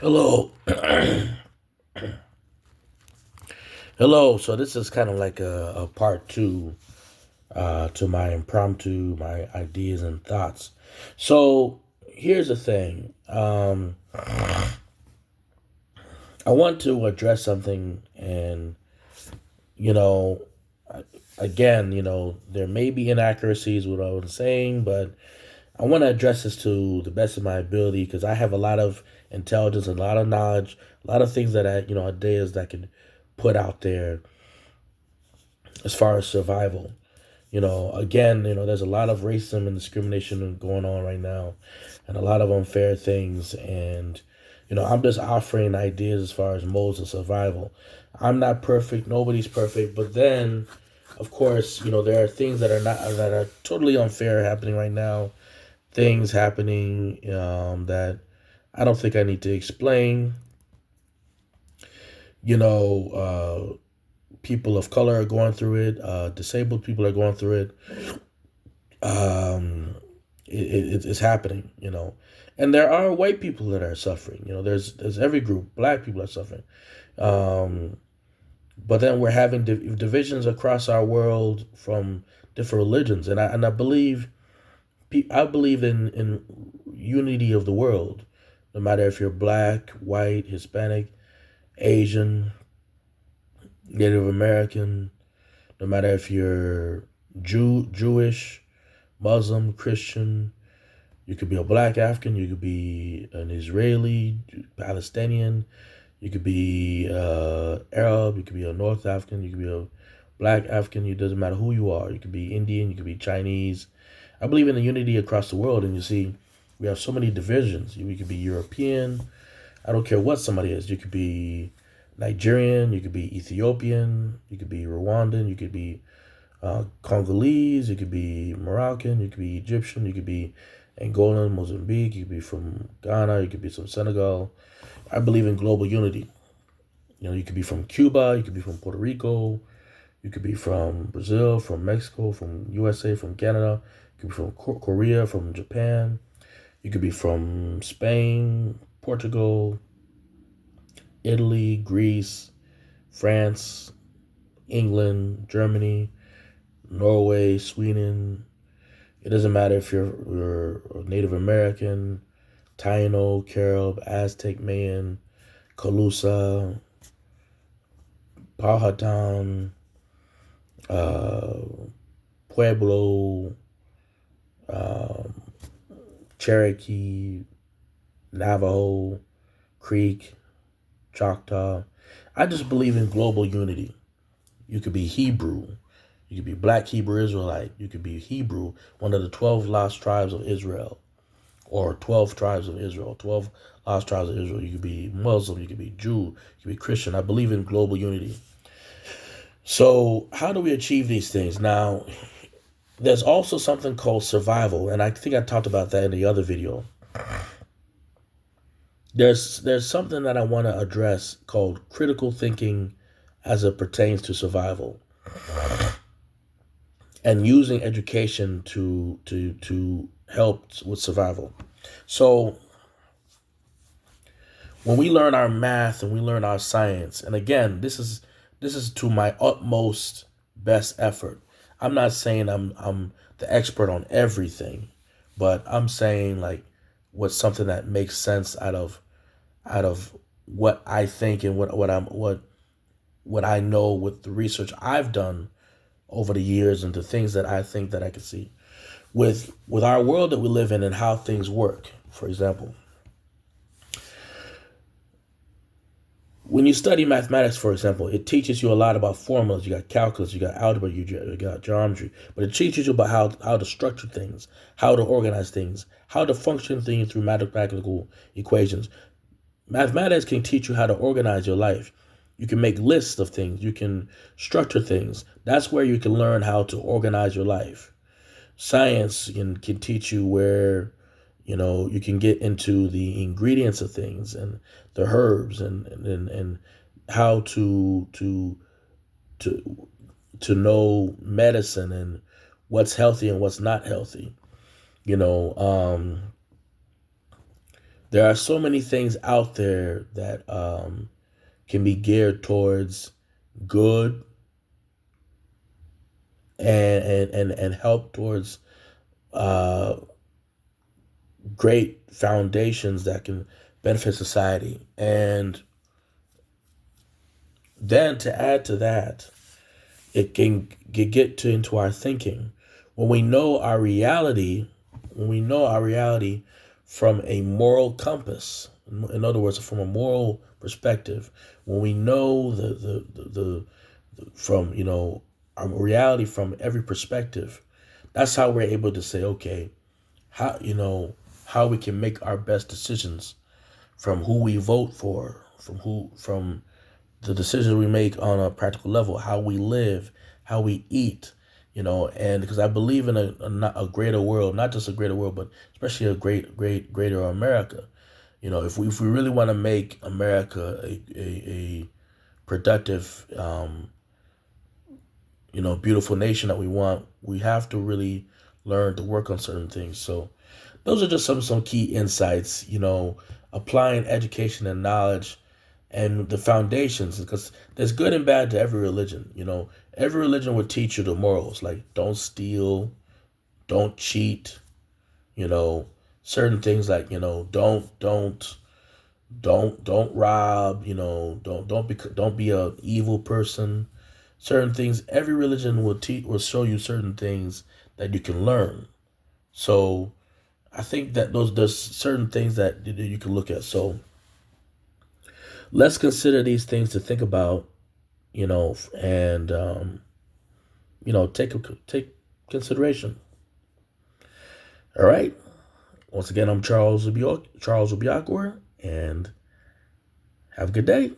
Hello. Hello. So this is kind of like a part two to my impromptu, my ideas and thoughts. So here's the thing. I want to address something, and you know, again, there may be inaccuracies with what I was saying, but I want to address this to the best of my ability because I have a lot of intelligence, a lot of knowledge, a lot of things that ideas that I can put out there as far as survival. Again, there's a lot of racism and discrimination going on right now, and a lot of unfair things. And I'm just offering ideas as far as modes of survival. I'm not perfect. Nobody's perfect. But then, of course, there are things that are totally unfair happening right now. Things happening that I don't think I need to explain. You know, people of color are going through it. Disabled people are going through it. um, it's happening, and there are white people that are suffering. There's every group. Black people are suffering, um, but then we're having divisions across our world from different religions, and I believe I believe in unity of the world, no matter if you're black, white, Hispanic, Asian, Native American, no matter if you're Jewish, Muslim, Christian. You could be a black African. You could be an Israeli, Palestinian. You could be Arab. You could be a North African. You could be a black African. It doesn't matter who you are. You could be Indian. You could be Chinese. I believe in the unity across the world. And you see, we have so many divisions. You could be European. I don't care what somebody is. You could be Nigerian. You could be Ethiopian. You could be Rwandan. You could be Congolese, you could be Moroccan, you could be Egyptian, you could be Angolan, Mozambique, you could be from Ghana, you could be from Senegal. I believe in global unity. You could be from Cuba, you could be from Puerto Rico, you could be from Brazil, from Mexico, from USA, from Canada, you could be from Korea, from Japan, you could be from Spain, Portugal, Italy, Greece, France, England, Germany, Norway, Sweden. It doesn't matter if you're Native American, Taino, Carib, Aztec, Mayan, Calusa, Powhatan, uh, Pueblo, um, Cherokee, Navajo, Creek, Choctaw. I just believe in global unity. You could be Hebrew. You could be Black Hebrew Israelite. You could be Hebrew, one of the 12 lost tribes of Israel, or 12 tribes of Israel, 12 lost tribes of Israel. You could be Muslim. You could be Jew. You could be Christian. I believe in global unity. So, how do we achieve these things? Now, there's also something called survival, and I think I talked about that in the other video. There's something that I want to address called critical thinking as it pertains to survival, and using education to help with survival. So when we learn our math and we learn our science, and again, this is to my utmost best effort. I'm not saying I'm the expert on everything, but I'm saying like what's something that makes sense out of what I think and what I know with the research I've done over the years and the things that I think that I can see with our world that we live in and how things work. For example, when you study mathematics, for example, it teaches you a lot about formulas. You got calculus, you got algebra, you got geometry, but it teaches you about how to structure things, how to organize things, how to function things through mathematical equations. Mathematics can teach you how to organize your life. You can make lists of things. You can structure things. That's where you can learn how to organize your life. Science can teach you where you can get into the ingredients of things and the herbs and how to to know medicine and what's healthy and what's not healthy. You know, there are so many things out there that can be geared towards good and help towards uh, great foundations that can benefit society. And then to add to that, it can get to into our thinking when we know our reality. When we know our reality from a moral compass, in other words, from a moral perspective, when we know the from our reality from every perspective, that's how we're able to say, okay, how we can make our best decisions from who we vote for, from the decisions we make on a practical level, how we live, how we eat, and because I believe in a greater world, not just a greater world, but especially a greater America. If we really want to make America a productive, beautiful nation that we want, we have to really learn to work on certain things. So those are just some key insights, applying education and knowledge and the foundations, because there's good and bad to every religion. Every religion would teach you the morals, like don't steal, don't cheat, certain things like, don't rob, don't be a evil person. Certain things, every religion will show you certain things that you can learn. So I think that there's certain things that you can look at. So let's consider these things to think about, and take consideration. All right. Once again, I'm Charles Obiakwer, and have a good day.